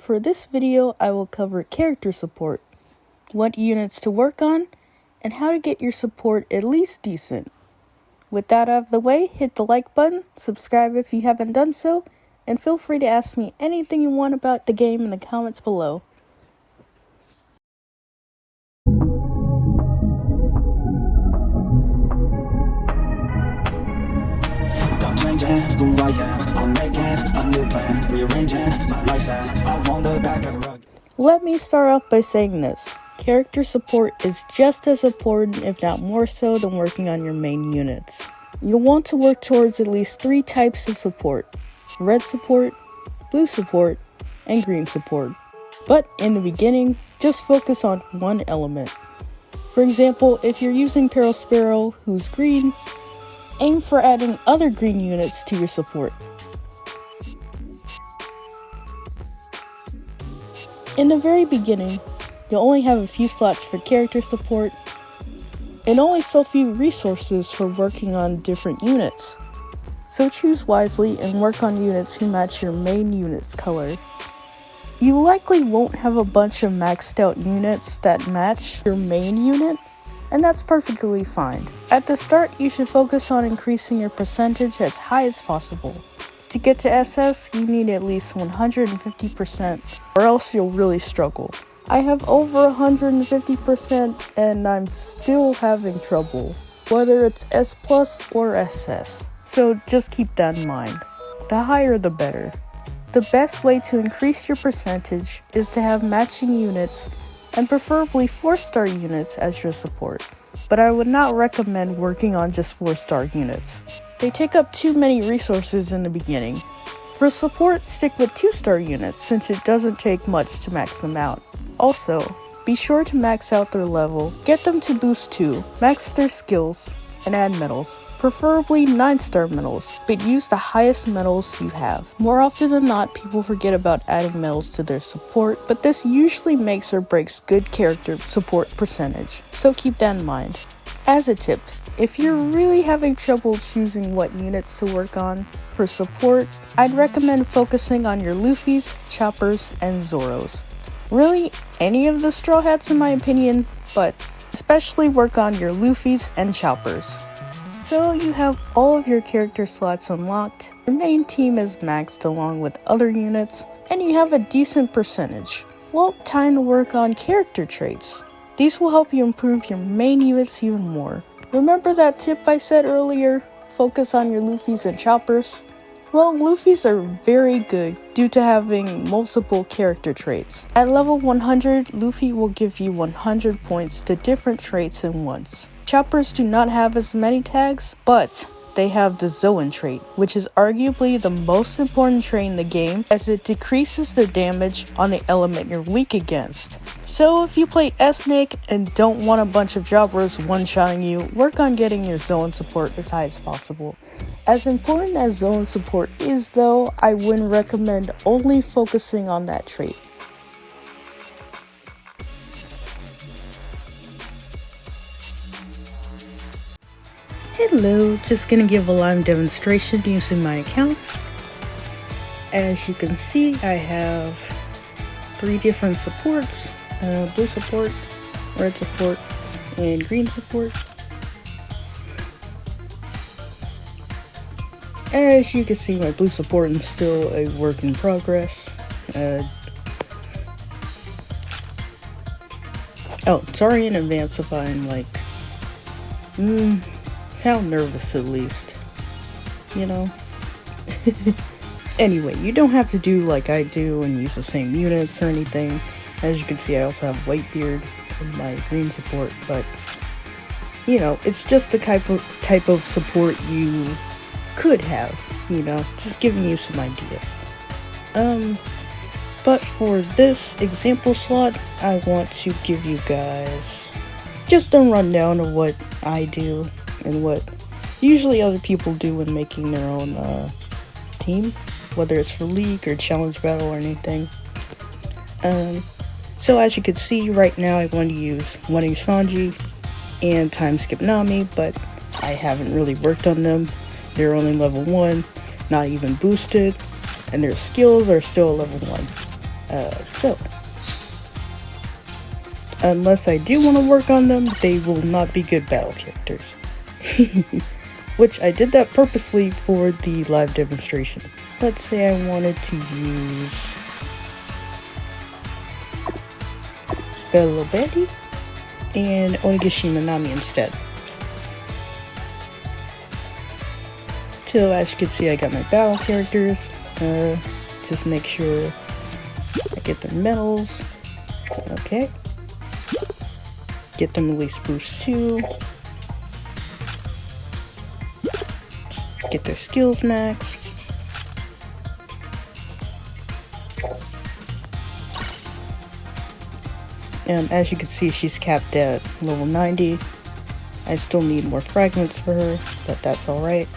For this video, I will cover character support, what units to work on, and how to get your support at least decent. With that out of the way, hit the like button, subscribe if you haven't done so, and feel free to ask me anything you want about the game in the comments below. Let me start off by saying this. Character support is just as important, if not more so, than working on your main units. You'll want to work towards at least 3 types of support: red support, blue support, and green support. But in the beginning, just focus on one element. For example, if you're using Sparrow, who's green, aim for adding other green units to your support. In the very beginning, you'll only have a few slots for character support, and only so few resources for working on different units. So choose wisely and work on units who match your main unit's color. You likely won't have a bunch of maxed out units that match your main unit, and that's perfectly fine. At the start, you should focus on increasing your percentage as high as possible. To get to SS, you need at least 150%, or else you'll really struggle. I have over 150% and I'm still having trouble, whether it's S plus or SS. So just keep that in mind. The higher the better. The best way to increase your percentage is to have matching units, and preferably 4-star units as your support. But I would not recommend working on just 4-star units. They take up too many resources in the beginning. For support, stick with 2-star units since it doesn't take much to max them out. Also, be sure to max out their level, get them to boost 2, max their skills, and add medals. Preferably 9-star medals, but use the highest medals you have. More often than not, people forget about adding medals to their support, but this usually makes or breaks good character support percentage, so keep that in mind. As a tip, if you're really having trouble choosing what units to work on for support, I'd recommend focusing on your Luffys, Choppers, and Zoros. Really, any of the Straw Hats in my opinion, but especially work on your Luffys and Choppers. So you have all of your character slots unlocked, your main team is maxed along with other units, and you have a decent percentage. Well, time to work on character traits. These will help you improve your main units even more. Remember that tip I said earlier? Focus on your Luffys and Choppers? Well, Luffys are very good due to having multiple character traits. At level 100, Luffy will give you 100 points to different traits at once. Choppers do not have as many tags, but they have the Zoan trait, which is arguably the most important trait in the game as it decreases the damage on the element you're weak against. So if you play S-Nick and don't want a bunch of jobbers one-shotting you, work on getting your Zoan support as high as possible. As important as Zoan support is though, I wouldn't recommend only focusing on that trait. Hello, just gonna give a live demonstration using my account. As you can see, I have 3 different supports, blue support, red support, and green support. As you can see, my blue support is still a work in progress. Oh, sorry in advance if I'm like, sound nervous at least, you know. Anyway, you don't have to do like I do and use the same units or anything. As you can see, I also have Whitebeard in my green support, but you know, it's just the type of support you could have, you know, just giving you some ideas. But for this example slot, I want to give you guys just a rundown of what I do and what usually other people do when making their own team, whether it's for League or Challenge Battle or anything. So as you can see right now, I want to use Wedding Sanji and Time Skip Nami, but I haven't really worked on them. They're only level 1, not even boosted, and their skills are still level 1. So, unless I do want to work on them, they will not be good battle characters. Which I did that purposely for the live demonstration. Let's say I wanted to use Bello Betty and Onigashima Nami instead. So as you can see, I got my battle characters. Just make sure I get their medals. Okay. Get them at least boost 2. Get their skills maxed. As you can see, she's capped at level 90. I still need more fragments for her, but that's alright.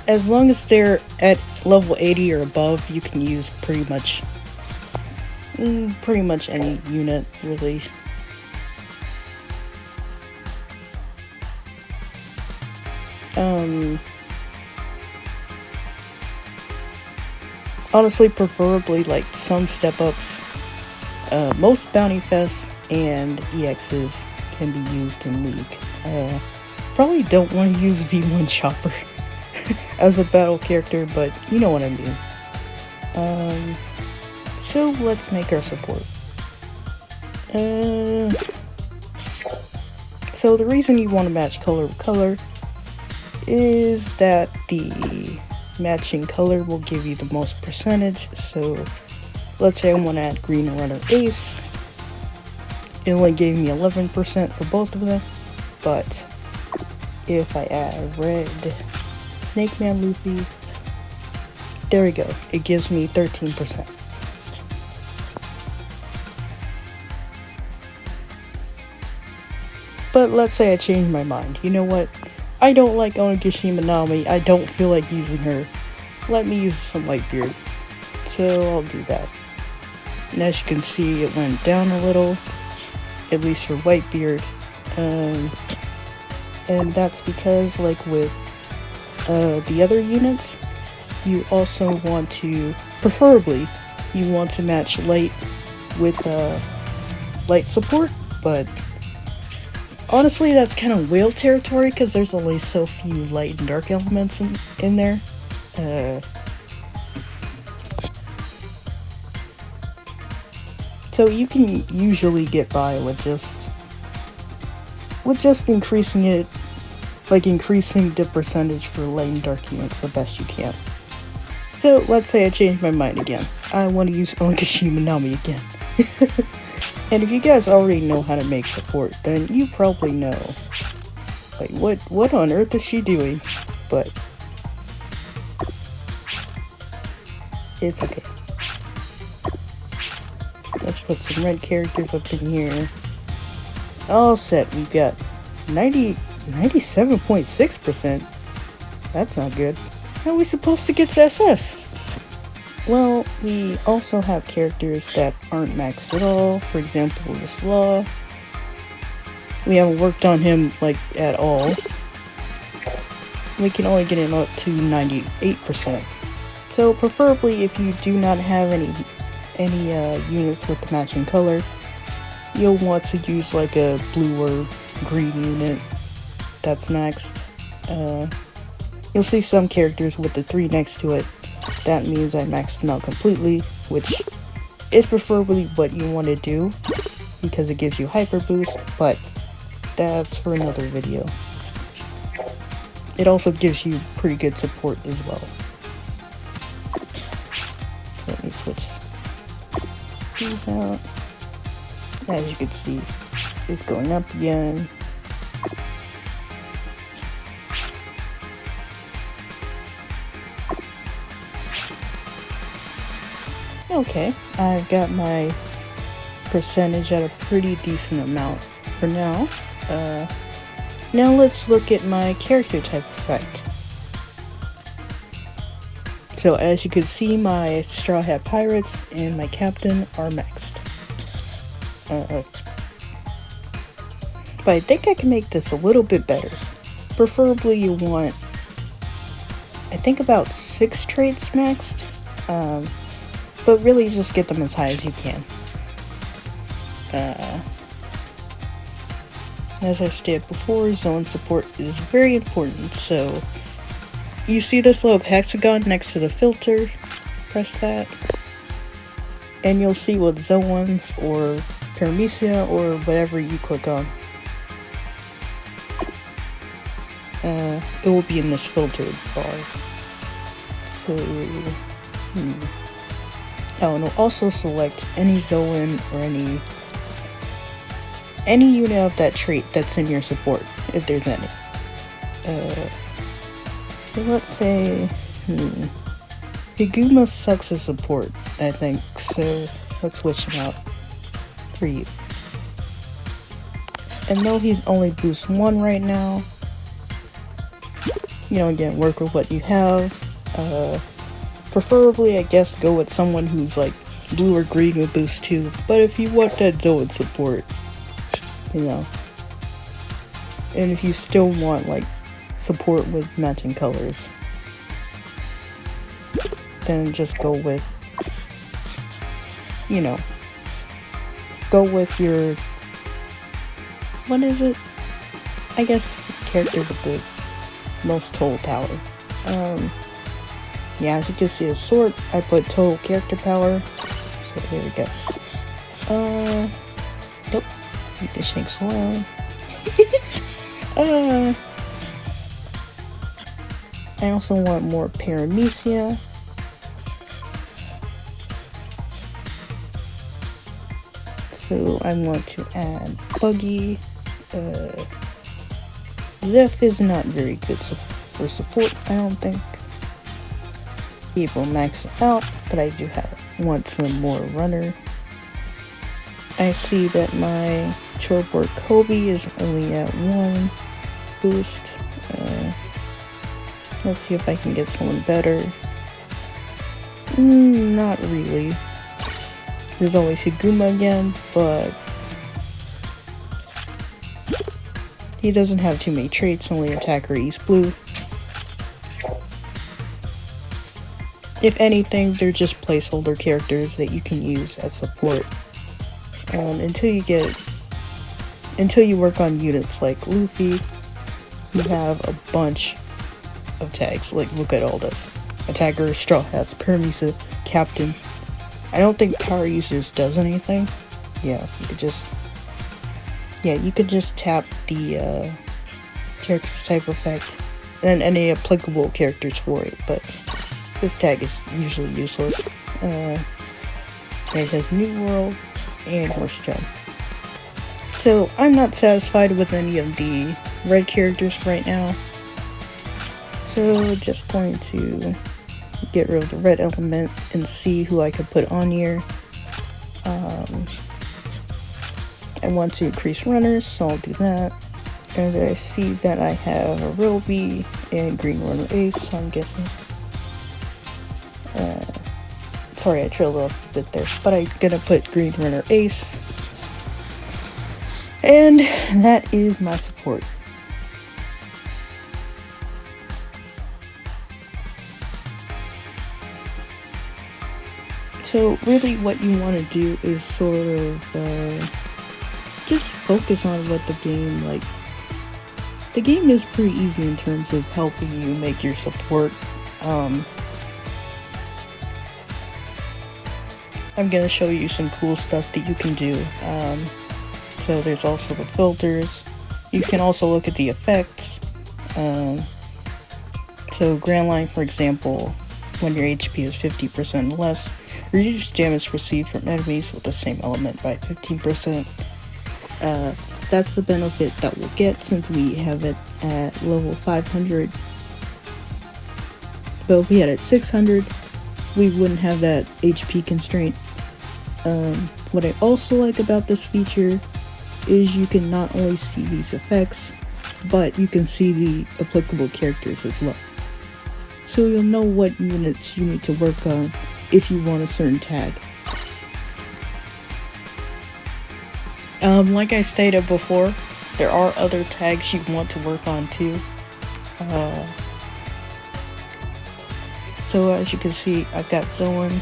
As long as they're at level 80 or above, you can use pretty much any unit, really. Honestly, preferably like some step-ups. Most bounty fests and EXs can be used in League. Probably don't want to use V1 Chopper as a battle character, but you know what I mean. So let's make our support. So the reason you want to match color with color is that the matching color will give you the most percentage. So let's say I want to add Green Runner Ace. It only gave me 11% for both of them, but if I add Red Snake Man Luffy, there we go, it gives me 13%. But let's say I change my mind. You know what? I don't like Onigashima Nami. I don't feel like using her. Let me use some Whitebeard. So I'll do that. And as you can see, it went down a little, at least for Whitebeard. And that's because, like with the other units, you also want to, preferably, you want to match light with light support, but honestly, that's kind of whale territory because there's only so few light and dark elements in there. So you can usually get by with just increasing it, like increasing the percentage for light and dark units the best you can. So let's say I change my mind again. I want to use Onigashima Nami again. And if you guys already know how to make support, then you probably know, like, what on earth is she doing? But it's okay. Let's put some red characters up in here. All set. We've got 97.6%. That's not good. How are we supposed to get to SS? Well, we also have characters that aren't maxed at all. For example, this Law. We haven't worked on him, like, at all. We can only get him up to 98%. So, preferably, if you do not have any units with the matching color, you'll want to use, like, a blue or green unit that's maxed. You'll see some characters with the 3 next to it. That means I maxed them out completely, which is preferably what you want to do because it gives you hyper boost, but that's for another video. It also gives you pretty good support as well. Let me switch these out. As you can see, it's going up again. Okay, I've got my percentage at a pretty decent amount for now. Now let's look at my character type effect. So as you can see, my Straw Hat Pirates and my Captain are maxed. But I think I can make this a little bit better. Preferably you want, I think about 6 traits maxed. but really just get them as high as you can. As I stated before, zone support is very important, so you see this little hexagon next to the filter, press that, and you'll see what zones or paramecia or whatever you click on. It will be in this filtered bar. So, Oh, and it'll also select any zone or any unit of that trait that's in your support, if there's any. So let's say, Higuma sucks as support, I think, so let's switch him out for you. And though he's only boost 1 right now, again, work with what you have. Preferably, I guess, go with someone who's like blue or green with boost 2, but if you want that zone support, and if you still want like support with matching colors, then just go with your, what is it? I guess character with the most total power. Yeah, as you can see, a sort, I put total character power, so there we go. Nope, leave the shanks alone. I also want more paramecia. So I want to add Buggy. Zeph is not very good for support, I don't think. He will max it out, but I do want some more runner. I see that my Chorboard Kobe is only at 1 boost. Let's see if I can get someone better. Not really. There's always Higuma again, but he doesn't have too many traits, only attacker East Blue. If anything, they're just placeholder characters that you can use as support. Until you work on units like Luffy, you have a bunch of tags. Like, look at all this. Attacker, Straw Hats, Paramecia, Captain. I don't think Power Users does anything. Yeah, you could just tap the character type effect and any applicable characters for it, but this tag is usually useless. It has New World and Horse Gem. So I'm not satisfied with any of the red characters right now. So just going to get rid of the red element and see who I could put on here. I want to increase runners, so I'll do that. And I see that I have a Roby and Green Runner Ace, so I'm guessing. Sorry, I trailed off a bit there, but I'm gonna put Green Runner Ace. And that is my support. So really what you want to do is sort of just focus on what the game, the game is pretty easy in terms of helping you make your support. I'm gonna show you some cool stuff that you can do. So there's also the filters. You can also look at the effects. So Grand Line, for example, when your HP is 50% less, reduce damage received from enemies with the same element by 15%. That's the benefit that we'll get since we have it at level 500. But if we had it at 600, we wouldn't have that HP constraint. What I also like about this feature is you can not only see these effects, but you can see the applicable characters as well. So you'll know what units you need to work on if you want a certain tag. Like I stated before, there are other tags you want to work on too. So as you can see, I've got Zoan,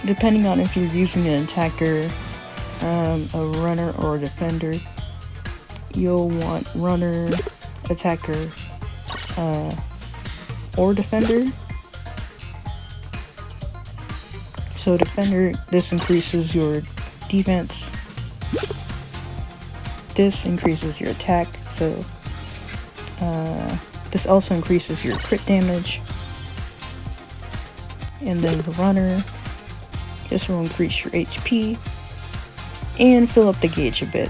Depending on if you're using an attacker, a runner, or a defender, you'll want runner, attacker, or defender. So defender, this increases your defense. This increases your attack, so this also increases your crit damage. And then the runner, this will increase your HP and fill up the gauge a bit.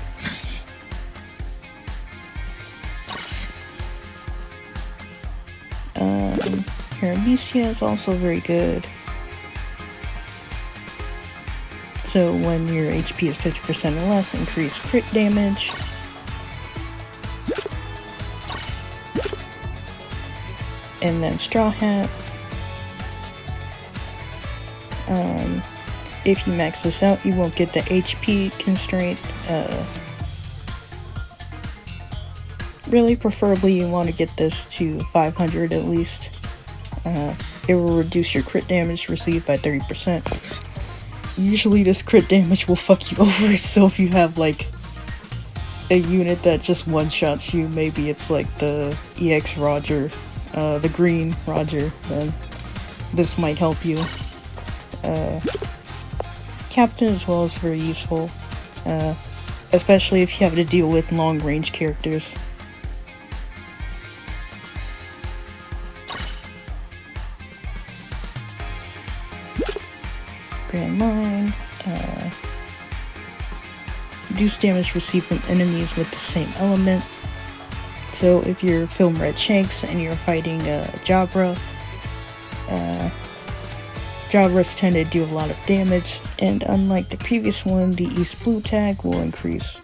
Paramecia is also very good. So when your HP is 50% or less, increase crit damage. And then Straw Hat. If you max this out, you won't get the HP constraint. Really, preferably you want to get this to 500 at least. It will reduce your crit damage received by 30%. Usually this crit damage will fuck you over, so if you have like a unit that just one-shots you, maybe it's like the EX Roger, the green Roger, then this might help you. Captain as well is very useful, especially if you have to deal with long-range characters. Grand Line, reduce damage received from enemies with the same element. So if you're Film Red Shanks and you're fighting Jabra, Jabras tend to do a lot of damage, and unlike the previous one, the East Blue tag will increase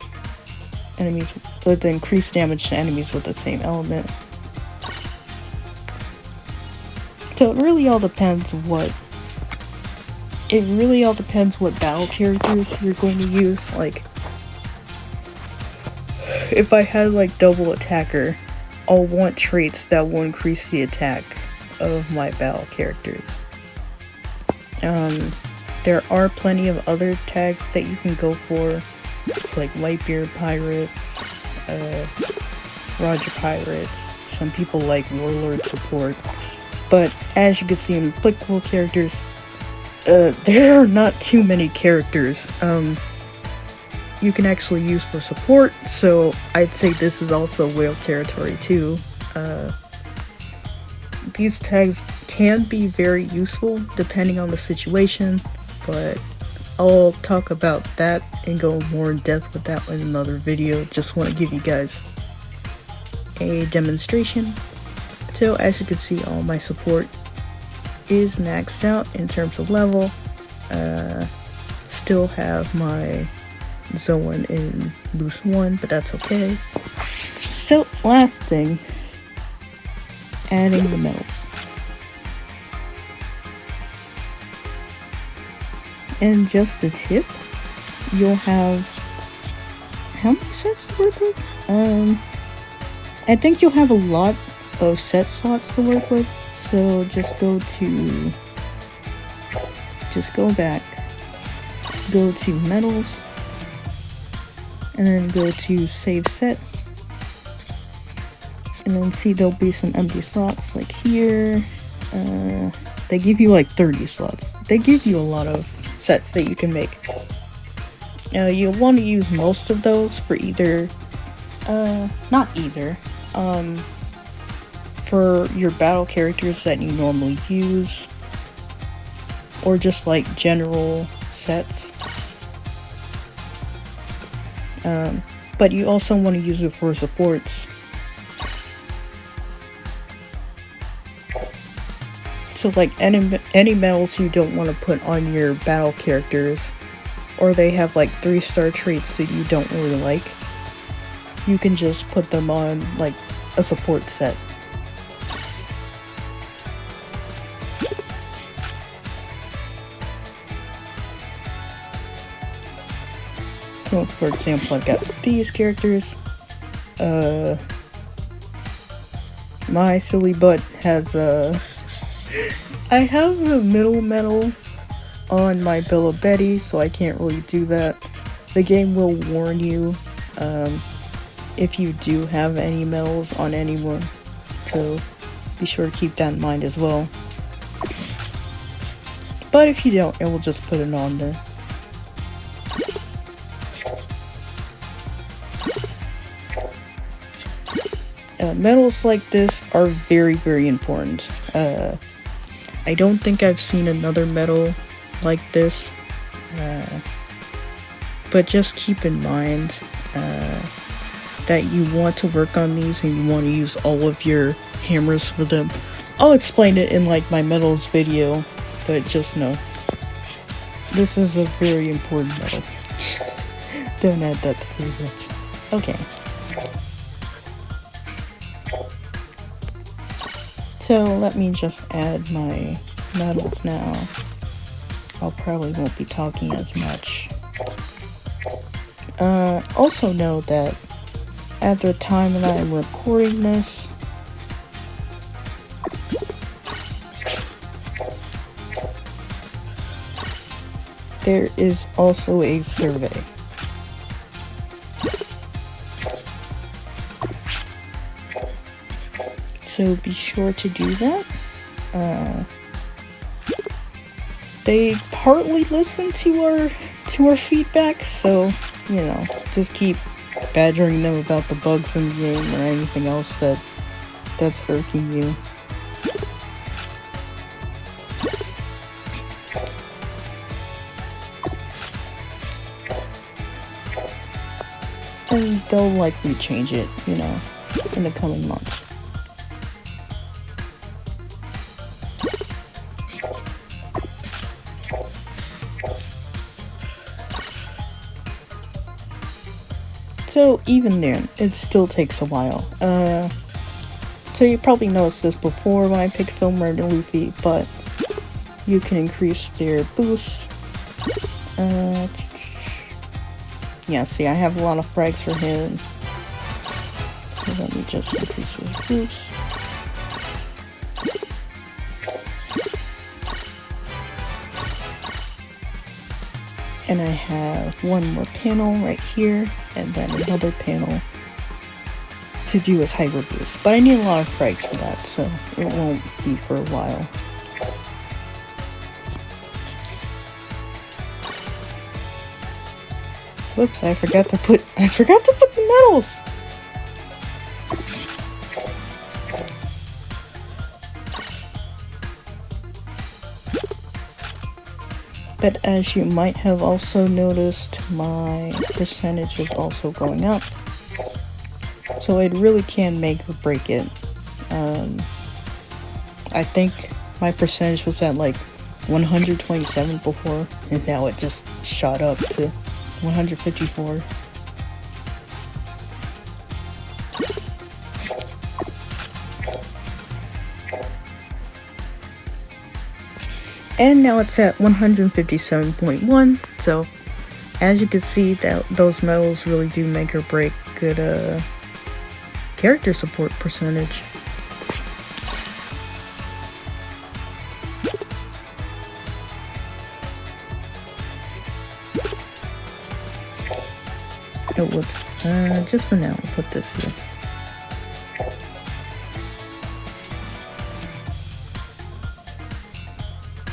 enemies with the increased damage to enemies with the same element. So it really all depends what battle characters you're going to use. Like, if I had like double attacker, I'll want traits that will increase the attack of my battle characters. There are plenty of other tags that you can go for. It's like Lightbeard Pirates, Roger Pirates. Some people like Warlord support. But as you can see in applicable characters, there are not too many characters you can actually use for support, so I'd say this is also whale territory too. These tags can be very useful depending on the situation, but I'll talk about that and go more in depth with that in another video. Just want to give you guys a demonstration. So as you can see, all my support is maxed out in terms of level. Still have my Zoan in boost 1, but that's okay. So last thing, adding the medals. And just a tip, you'll have, how many sets to work with? I think you'll have a lot of set slots to work with, so just go back, go to medals, and then go to save set, and then see there'll be some empty slots like here. They give you like 30 slots. They give you a lot of sets that you can make. You'll want to use most of those for for your battle characters that you normally use, or just like general sets. But you also want to use it for supports. So like any medals you don't want to put on your battle characters, or they have like 3-star traits that you don't really like, you can just put them on like a support set. So for example, I've got these characters. My silly butt has I have a middle metal on my Bill of Betty, so I can't really do that. The game will warn you if you do have any medals on anyone, so be sure to keep that in mind as well. But if you don't, it will just put it on there. Medals like this are very, very important. I don't think I've seen another medal like this, but just keep in mind that you want to work on these and you want to use all of your hammers for them. I'll explain it in like my medals video, but just know this is a very important medal. Don't add that to favorites. Okay. So let me just add my medals now. I'll probably won't be talking as much. Also know that at the time that I'm recording this, there is also a survey. So be sure to do that. They partly listen to our feedback, so you know, just keep badgering them about the bugs in the game or anything else that's irking you. And they'll likely change it, you know, in the coming months. So even then, it still takes a while. So you probably noticed this before when I picked Filmer and Luffy, but you can increase their boosts. Yeah, see, I have a lot of frags for him. So let me just increase his boost. And I have one more panel right here, and then another panel to do his hyper boost. But I need a lot of frags for that, so it won't be for a while. Whoops, I forgot to put the medals! But as you might have also noticed, my percentage is also going up. So it really can make or break it. I think my percentage was at like 127 before, and now it just shot up to 154. And now it's at 157.1, so as you can see, that those medals really do make or break good character support percentage. Oh, whoops. Just for now, I'll put this here.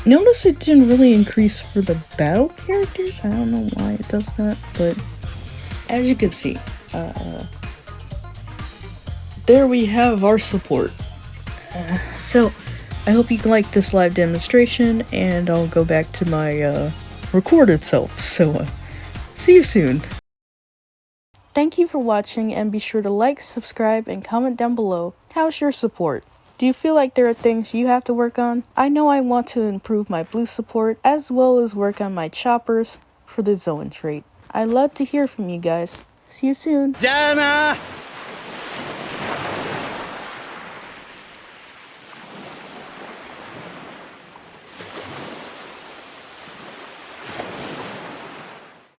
Notice it didn't really increase for the battle characters. I don't know why it does that, but as you can see, there we have our support. So I hope you liked this live demonstration, and I'll go back to my recorded self. So see you soon. Thank you for watching, and be sure to like, subscribe, and comment down below. How's your support? Do you feel like there are things you have to work on? I know I want to improve my blue support, as well as work on my choppers for the Zoan trait. I'd love to hear from you guys. See you soon. Jana!